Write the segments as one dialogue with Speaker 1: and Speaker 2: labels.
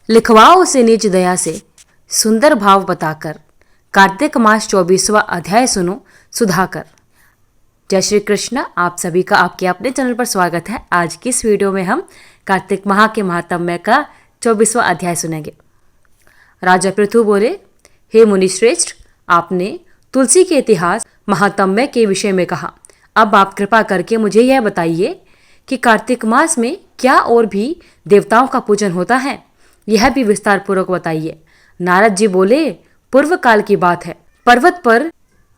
Speaker 1: लिखवाओ उसे निज दया से सुंदर भाव बताकर। कार्तिक मास 24वां अध्याय सुनो सुधाकर। जय श्री कृष्ण। आप सभी का आपके अपने चैनल पर स्वागत है। आज की इस वीडियो में हम कार्तिक माह के महात्म्य का 24वां अध्याय सुनेंगे। राजा पृथु बोले, हे मुनिश्रेष्ठ, आपने तुलसी के इतिहास महात्म्य के विषय में कहा। अब आप कृपा करके मुझे यह बताइए कि कार्तिक मास में क्या और भी देवताओं का पूजन होता है, यह भी विस्तार पूर्वक बताइए। नारद जी बोले, पूर्व काल की बात है। पर्वत पर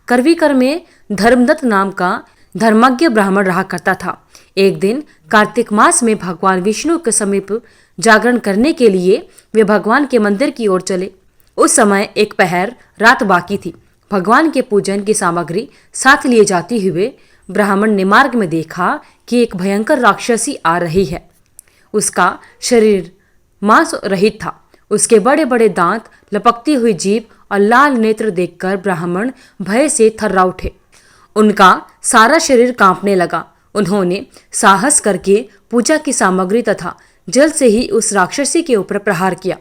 Speaker 1: करवीकर में धर्मदत्त नाम का धर्मज्ञ ब्राह्मण रहा करता था। एक दिन कार्तिक मास में भगवान विष्णु के समीप जागरण करने के लिए वे भगवान के मंदिर की ओर चले। उस समय एक पहर रात बाकी थी। भगवान के पूजन की सामग्री साथ लिए जाते हुए ब्राह्मण ने मार्ग में देखा कि एक भयंकर राक्षसी आ रही है। उसका शरीर मांस रहित था। उसके बड़े बड़े दांत, लपकती हुई जीभ और लाल नेत्र देखकर ब्राह्मण भय से थर्रा उठे। उनका सारा शरीर कांपने लगा। उन्होंने साहस करके पूजा की सामग्री तथा जल से ही उस राक्षसी के ऊपर प्रहार किया।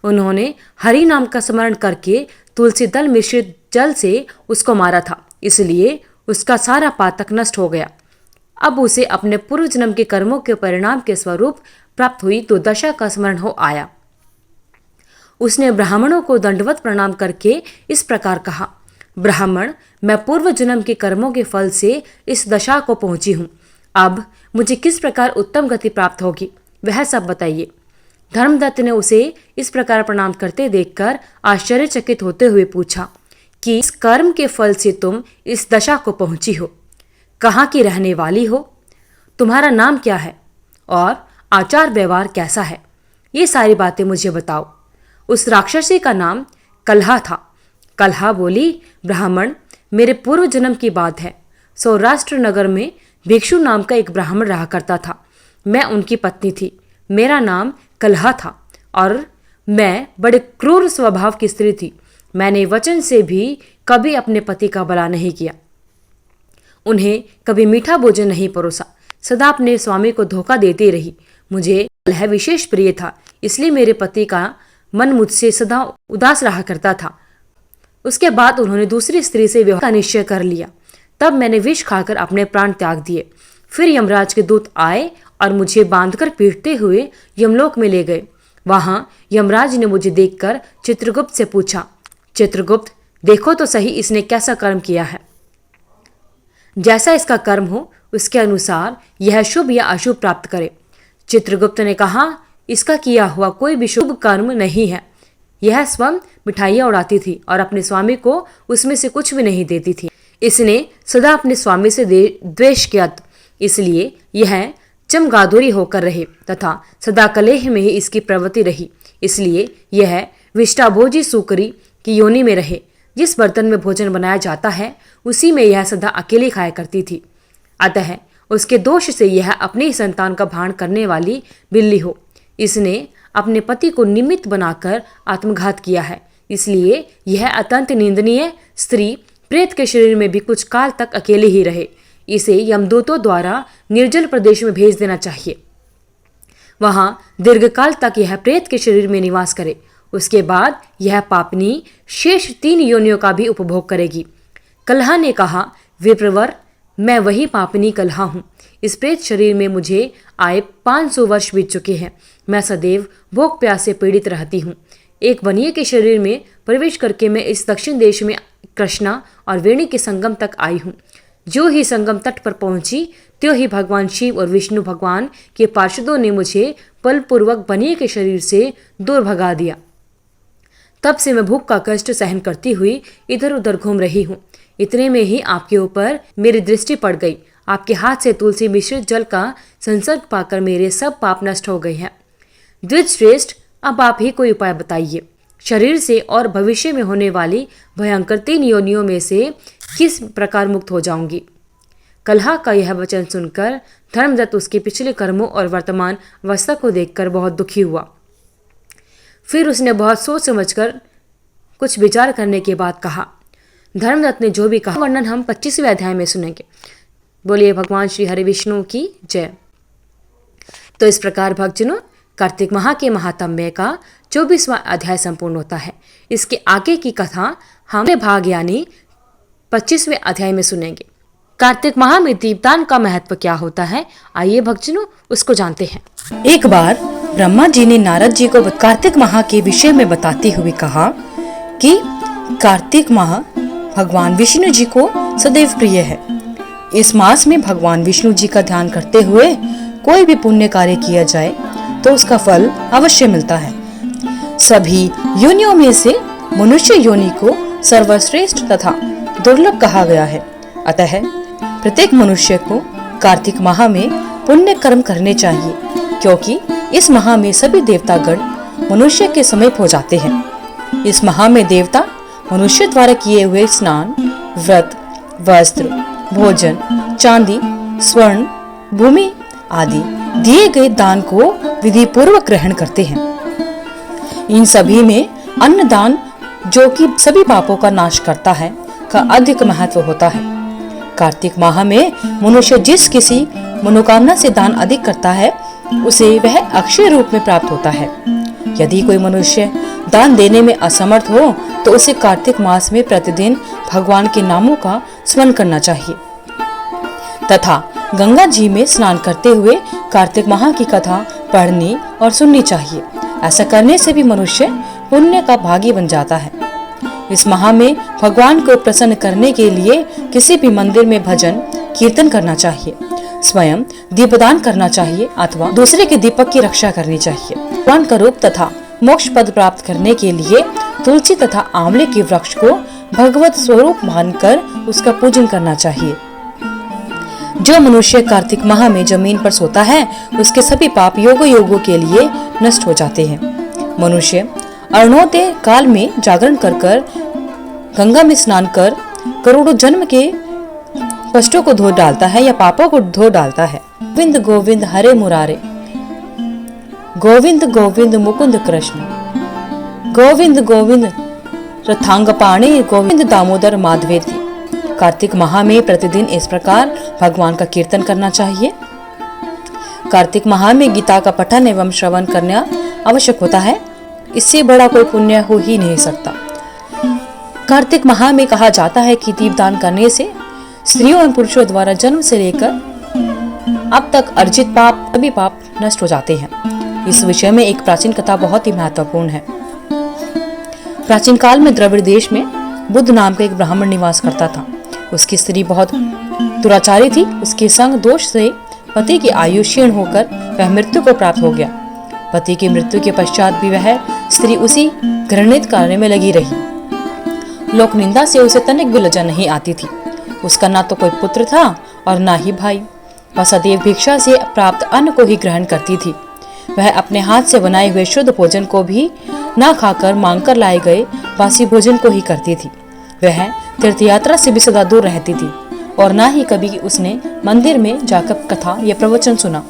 Speaker 1: उन्होंने हरि नाम का स्मरण करके तुलसी दल मिश्रित जल से उसको मारा था, इसलिए उसका सारा पातक नष्ट हो गया। अब उसे अपने पूर्व जन्म के कर्मों के परिणाम के स्वरूप प्राप्त हुई दुर्दशा का स्मरण हो आया। उसने ब्राह्मणों को दंडवत प्रणाम करके इस प्रकार कहा, ब्राह्मण, मैं पूर्व जन्म के कर्मों के फल से इस दशा को पहुंची हूं। अब मुझे किस प्रकार उत्तम गति प्राप्त होगी, वह सब बताइए। धर्मदत्त ने उसे इस प्रकार प्रणाम करते देखकर आश्चर्यचकित होते हुए पूछा कि इस कर्म के फल से तुम इस दशा को पहुंची हो, कहाँ की रहने वाली हो, तुम्हारा नाम क्या है और आचार व्यवहार कैसा है, ये सारी बातें मुझे बताओ। उस राक्षसी का नाम कलहा था। कलहा बोली, ब्राह्मण, मेरे पूर्व जन्म की बात है। सौराष्ट्र नगर में भिक्षु नाम का एक ब्राह्मण रहा करता था। मैं उनकी पत्नी थी। मेरा नाम कलहा था और मैं बड़े क्रूर स्वभाव की स्त्री थी। मैंने वचन से भी कभी अपने पति का भला नहीं किया, उन्हें कभी मीठा भोजन नहीं परोसा, सदा अपने स्वामी को धोखा देती रही। मुझे कलह विशेष प्रिय था, इसलिए मेरे पति का मन मुझसे सदा उदास रहा करता था। उसके बाद उन्होंने दूसरी स्त्री से विवाह का निश्चय कर लिया। तब मैंने विष खाकर अपने प्राण त्याग दिए। फिर यमराज के दूत आए और मुझे बांधकर पीटते हुए यमलोक में ले गए। वहां यमराज ने मुझे देखकर चित्रगुप्त से पूछा, चित्रगुप्त, देखो तो सही इसने कैसा कर्म किया है। जैसा इसका कर्म हो उसके अनुसार यह शुभ या अशुभ प्राप्त करे। चित्रगुप्त ने कहा, इसका किया हुआ कोई भी शुभ कर्म नहीं है। यह स्वयं मिठाइयाँ उड़ाती थी और अपने स्वामी को उसमें से कुछ भी नहीं देती थी। इसने सदा अपने स्वामी से द्वेष किया, इसलिए यह चमगादुरी होकर रहे तथा सदा कलेह में ही इसकी प्रवृत्ति रही। इसलिए यह विष्टाभोजी सूकरी की योनि में रहे। जिस बर्तन में भोजन बनाया जाता है उसी में यह सदा अकेली खाया करती थी। अतः उसके दोष से यह अपनी संतान का भान करने वाली बिल्ली हो। इसने अपने पति को निमित्त बनाकर आत्मघात किया है, इसलिए यह अत्यंत निंदनीय स्त्री प्रेत के शरीर में भी कुछ काल तक अकेले ही रहे। इसे यमदूतों द्वारा निर्जल प्रदेश में भेज देना चाहिए। वहां दीर्घकाल तक यह प्रेत के शरीर में निवास करे। उसके बाद यह पापनी शेष 3 योनियों का भी उपभोग करेगी। कलहा ने कहा, विप्रवर, मैं वही पापनी कलहा हूँ। इस प्रेत शरीर में मुझे आए 500 वर्ष बीत चुके हैं। मैं सदैव भोग प्यास से पीड़ित रहती हूँ। एक वनीय के शरीर में प्रवेश करके मैं इस दक्षिण देश में कृष्णा और वेणी के संगम तक आई हूँ। जो ही संगम तट पर पहुंची त्यों ही भगवान शिव और विष्णु भगवान के पार्षदों ने मुझे बलपूर्वक वनीय के शरीर से दूर भगा दिया। तब से मैं भूख का कष्ट सहन करती हुई इधर उधर घूम रही हूँ। इतने में ही आपके ऊपर मेरी दृष्टि पड़ गई। आपके हाथ से तुलसी मिश्रित जल का संसर्ग पाकर मेरे सब पाप नष्ट हो गए हैं। द्विजश्रेष्ठ, अब आप ही कोई उपाय बताइए। शरीर से और भविष्य में होने वाली भयंकर 3 योनियों में से किस प्रकार मुक्त हो जाऊंगी। कलहा का यह वचन सुनकर धर्मदत्त उसके पिछले कर्मों और वर्तमान अवस्था को देखकर बहुत दुखी हुआ। फिर उसने बहुत सोच समझकर कुछ विचार करने के बाद कहा, धर्मदत्त ने जो भी कहा वर्णन हम 25वें अध्याय में सुनेंगे। बोलिए भगवान श्री हरि विष्णु की जय। तो इस प्रकार भक्तजनों, कार्तिक माह के महात्म्य का 24वां अध्याय संपूर्ण होता है। इसके आगे की कथा हम भाग यानी 25वें अध्याय में सुनेंगे। कार्तिक माह में दीपदान का महत्व क्या होता है, आइए भक्तजनों उसको जानते हैं। एक बार ब्रह्मा जी ने नारद जी को कार्तिक माह के विषय में बताते हुए कहा कि कार्तिक माह भगवान विष्णु जी को सदैव प्रिय है। इस मास में भगवान विष्णु जी का ध्यान करते हुए कोई भी पुण्य कार्य किया जाए तो उसका फल अवश्य मिलता है। सभी योनियों में से मनुष्य योनि को सर्वश्रेष्ठ तथा दुर्लभ कहा गया है। अतः प्रत्येक मनुष्य को कार्तिक माह में पुण्य कर्म करने चाहिए, क्योंकि इस माह में सभी देवतागण मनुष्य के समीप हो जाते हैं। इस माह में देवता मनुष्य द्वारा किए हुए स्नान, व्रत, वस्त्र, भोजन, चांदी, स्वर्ण, भूमि आदि दिए गए दान को विधि पूर्वक ग्रहण करते हैं। इन सभी में अन्न दान, जो कि सभी पापों का नाश करता है, का अधिक महत्व होता है। कार्तिक माह में मनुष्य जिस किसी मनोकामना से दान अधिक करता है उसे वह अक्षय रूप में प्राप्त होता है। यदि कोई मनुष्य दान देने में असमर्थ हो तो उसे कार्तिक मास में प्रतिदिन भगवान के नामों का स्मरण करना चाहिए तथा गंगा जी में स्नान करते हुए कार्तिक माह की कथा पढ़नी और सुननी चाहिए। ऐसा करने से भी मनुष्य पुण्य का भागी बन जाता है। इस माह में भगवान को प्रसन्न करने के लिए किसी भी मंदिर में भजन कीर्तन करना चाहिए, स्वयं दीपदान करना चाहिए अथवा दूसरे के दीपक की रक्षा करनी चाहिए। भगवान का रूप तथा मोक्ष पद प्राप्त करने के लिए तुलसी तथा आंवले के वृक्ष को भगवत स्वरूप मानकर उसका पूजन करना चाहिए। जो मनुष्य कार्तिक माह में जमीन पर सोता है उसके सभी पाप योगों योगों के लिए नष्ट हो जाते हैं। मनुष्य अरुणोदय काल में जागरण कर गंगा में स्नान कर करोड़ों जन्म के कष्टों को धो डालता है या पापों को धो डालता है। गोविंद गोविंद हरे मुरारे, गोविंद गोविंद मुकुंद कृष्ण, गोविंद गोविंद रथांगपाणि, गोविंद दामोदर माधवेति। कार्तिक माह में प्रतिदिन इस प्रकार भगवान का कीर्तन करना चाहिए। कार्तिक माह में गीता का पठन एवं श्रवण करना आवश्यक होता है। इससे बड़ा कोई पुण्य हो ही नहीं सकता। कार्तिक माह में कहा जाता है कि दीपदान करने से स्त्रियों एवं पुरुषों द्वारा जन्म से लेकर अब तक अर्जित पाप सभी पाप नष्ट हो जाते हैं। इस विषय में एक प्राचीन कथा बहुत ही महत्वपूर्ण है। प्राचीन काल में द्रविड़ देश में बुद्ध नाम का एक ब्राह्मण निवास करता था। उसकी स्त्री बहुत दुराचारी थी। उसके संग दोष से पति की आयु क्षीण होकर वह मृत्यु को प्राप्त हो गया। पति की मृत्यु के पश्चात भी वह स्त्री उसी घृणित कार्य में लगी रही। लोक निंदा से उसे तनिक भी लज्जा नहीं आती थी। उसका ना तो कोई पुत्र था और ना ही भाई। वह सदैव भिक्षा से प्राप्त अन्न को ही ग्रहण करती थी। वह अपने हाथ से बनाए हुए शुद्ध भोजन को भी ना खाकर मांगकर लाए गए बासी भोजन को ही करती थी। वह तीर्थ यात्रा से भी सदा दूर रहती थी और ना ही कभी उसने मंदिर में जाकर कथा या प्रवचन सुना।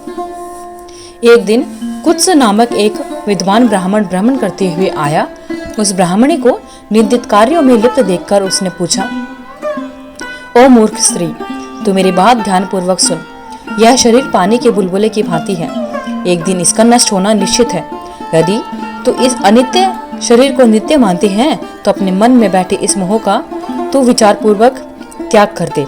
Speaker 1: एक दिन कुत्स नामक एक विद्वान ब्राह्मण भ्रमण करते हुए आया। उस ब्राह्मणी को निंदित कार्यों में लिप्त देखकर उसने पूछा, ओ मूर्ख स्त्री, तू मेरी बात ध्यान पूर्वक सुन। यह शरीर पानी के बुलबुले की भांति है। एक दिन इसका नष्ट होना निश्चित है। यदि तू इस अनित्य शरीर को नित्य मानती है तो अपने मन में बैठे इस मोह का तू विचार पूर्वक त्याग कर दे।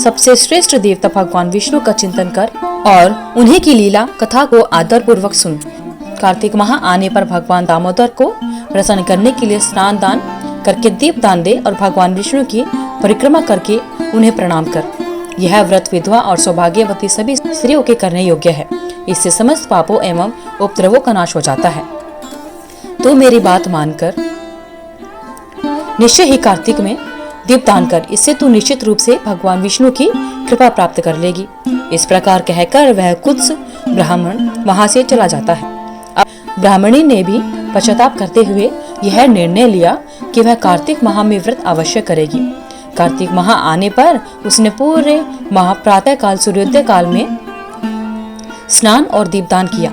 Speaker 1: सबसे श्रेष्ठ देवता भगवान विष्णु का चिंतन कर और उन्हीं की लीला कथा को आदर पूर्वक सुन। कार्तिक माह आने पर भगवान दामोदर को प्रसन्न करने के लिए स्नान दान करके दीप दान दे और भगवान विष्णु की परिक्रमा करके उन्हें प्रणाम कर। यह व्रत विधवा और सौभाग्यवती सभी स्त्रियों के करने योग्य है। इससे समस्त पापों एवं उपद्रवों का नाश हो जाता है। तो मेरी बात मानकर निश्चय ही कार्तिक में दीपदान कर। इससे तू निश्चित रूप से भगवान विष्णु की कृपा प्राप्त कर लेगी। इस प्रकार कहकर वह कुत्स ब्राह्मण वहां से चला जाता है। अब ब्राह्मणी ने भी पश्चाताप करते हुए यह निर्णय लिया कि वह कार्तिक माह में व्रत अवश्य करेगी। कार्तिक माह आने पर उसने पूरे माह प्रातः काल सूर्योदय काल में स्नान और दीपदान किया।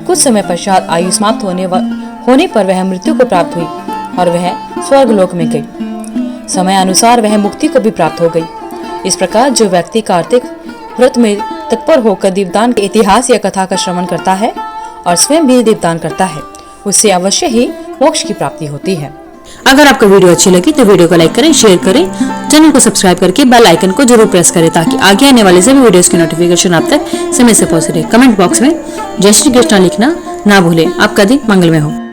Speaker 1: कुछ समय पश्चात आयु समाप्त होने पर वह मृत्यु को प्राप्त हुई और वह स्वर्गलोक में गई। समय अनुसार वह मुक्ति को भी प्राप्त हो गई। इस प्रकार जो व्यक्ति कार्तिक व्रत में तत्पर होकर दीपदान के इतिहास या कथा का श्रवण करता है और स्वयं भी दीपदान करता है, उससे अवश्य ही मोक्ष की प्राप्ति होती है। अगर आपको वीडियो अच्छी लगी तो वीडियो को लाइक करें, शेयर करें, चैनल को सब्सक्राइब करके बेल आइकन को जरूर प्रेस करें ताकि आगे आने वाले सभी वीडियोस की नोटिफिकेशन आप तक समय से पहुंच रहे। कमेंट बॉक्स में जय श्री कृष्णा लिखना ना भूलें। आपका दिन मंगलमय हो।